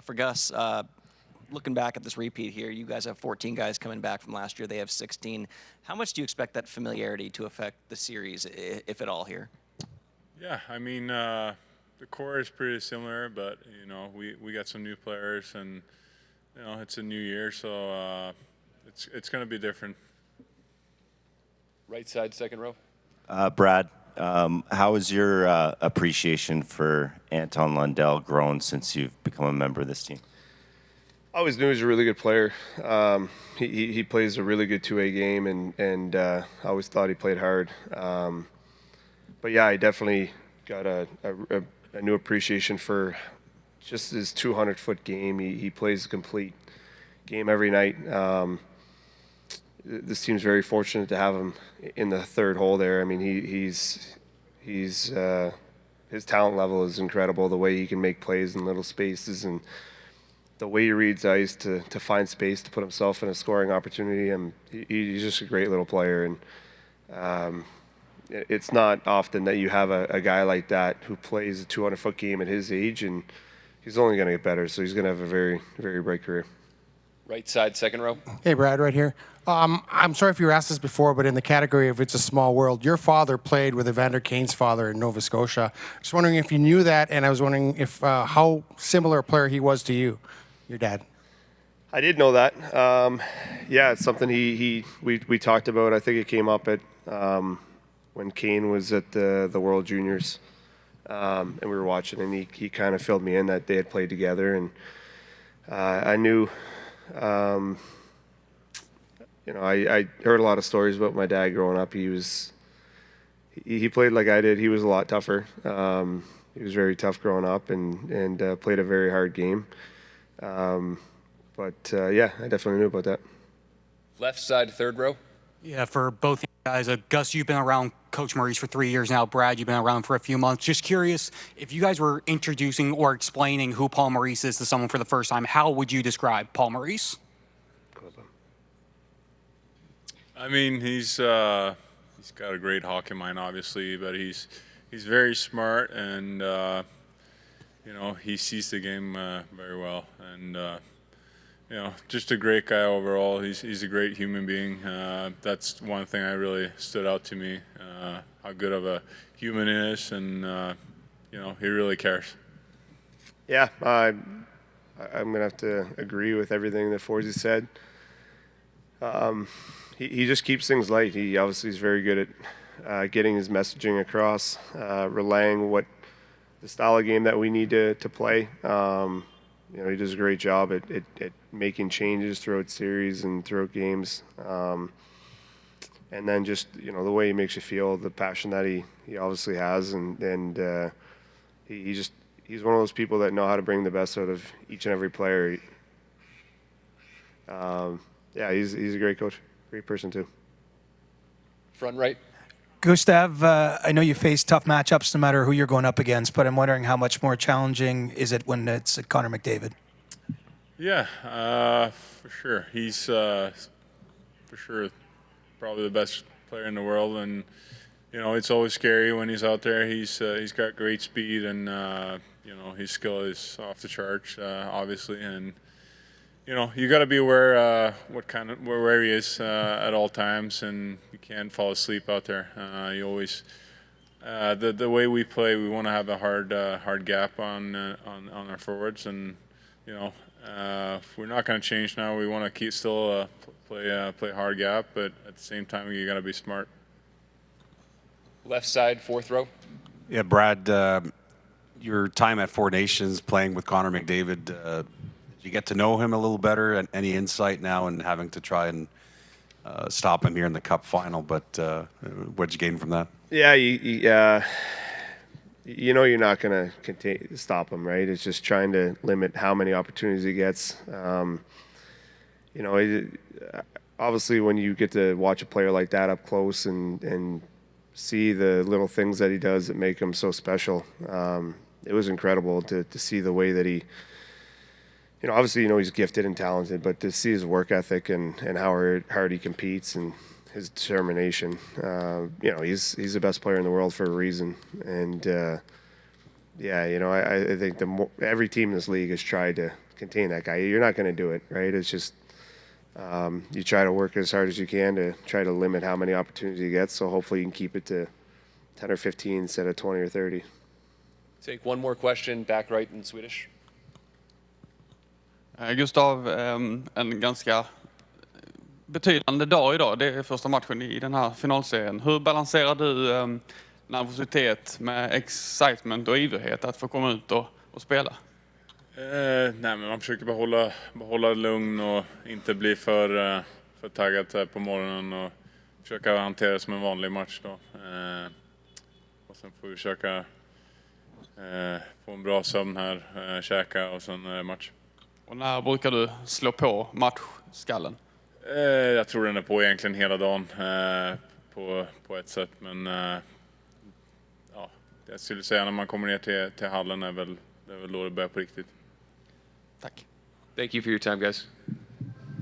For Gus, looking back at this repeat here, you guys have 14 guys coming back from last year. They have 16. How much do you expect that familiarity to affect the series, if at all, here? Yeah, I mean, the core is pretty similar, but, we got some new players, and, it's a new year, so it's going to be different. Right side, second row. Brad, how has your appreciation for Anton Lundell grown since you've become a member of this team? I always knew he was a really good player. He plays a really good two-way game, and I always thought he played hard. But yeah, I definitely got a new appreciation for just his 200-foot game. He plays a complete game every night. This team's very fortunate to have him in the third hole there. I mean, he's his talent level is incredible. The way he can make plays in little spaces and the way he reads ice to find space to put himself in a scoring opportunity. And he's just a great little player. And it's not often that you have a guy like that who plays a 200-foot game at his age, and he's only going to get better. So he's going to have a very, very bright career. Right side, second row. Hey, Brad, right here. I'm sorry if you were asked this before, but in the category of It's a Small World, your father played with Evander Kane's father in Nova Scotia. Just wondering if you knew that, and I was wondering if how similar a player he was to you, your dad. I did know that. Yeah, it's something we talked about. I think it came up at when Kane was at the World Juniors, and we were watching, and he kind of filled me in that they had played together, and I knew. I heard a lot of stories about my dad growing up. He played like I did. He was a lot tougher. He was very tough growing up and played a very hard game. But yeah, I definitely knew about that. Left side, third row. Yeah, for both you guys. Gus, you've been around Coach Maurice for 3 years now. Brad, you've been around for a few months. Just curious, if you guys were introducing or explaining who Paul Maurice is to someone for the first time, how would you describe Paul Maurice? I mean, he's got a great hockey mind, obviously, but he's very smart, and he sees the game very well, and just a great guy overall. He's a great human being. That's one thing that really stood out to me, how good of a human he is, and he really cares. Yeah, I'm gonna have to agree with everything that Forsey said. He just keeps things light. He obviously is very good at getting his messaging across, relaying what the style of game that we need to play. He does a great job at making changes throughout series and throughout games. And then just, the way he makes you feel, the passion that he obviously has. And he's one of those people that know how to bring the best out of each and every player. Yeah, he's a great coach. Great person, too. Front right. Gustav, I know you face tough matchups no matter who you're going up against, but I'm wondering how much more challenging is it when it's Connor McDavid? Yeah, for sure. He's for sure probably the best player in the world, and it's always scary when he's out there. He's got great speed, and his skill is off the charts, obviously, and you got to be aware where he is at all times, and you can't fall asleep out there. You always the way we play, we want to have a hard gap on our forwards, and we're not going to change now. We want to still play hard gap, but at the same time, you got to be smart. Left side, fourth row. Yeah, Brad, your time at Four Nations playing with Connor McDavid. You get to know him a little better, and any insight now in having to try and stop him here in the Cup Final, but what'd you gain from that? Yeah, you're not going to stop him, right? It's just trying to limit how many opportunities he gets. Obviously, when you get to watch a player like that up close and see the little things that he does that make him so special, it was incredible to see the way that he obviously, he's gifted and talented, but to see his work ethic and how hard he competes and his determination, he's the best player in the world for a reason. And, yeah, you know, I think every team in this league has tried to contain that guy. You're not going to do it, right? It's just you try to work as hard as you can to try to limit how many opportunities he gets. So hopefully you can keep it to 10 or 15 instead of 20 or 30. Take one more question, back right in Swedish. Gustav, en ganska betydande dag idag. Det är första matchen i den här finalserien. Hur balanserar du nervositet med excitement och ivrighet att få komma ut och spela? Nej, men man försöker behålla lugn och inte bli för taggad här på morgonen och försöka hantera det som en vanlig match då. Och sen får vi försöka få en bra sömn här, käka och sen match. Och när brukar du slå på matchskallen? Jag tror den är på egentligen hela dagen på ett sätt, men ja, jag skulle säga när man kommer ner till hallen är väl då det börjar på riktigt. Tack. Thank you for your time, guys.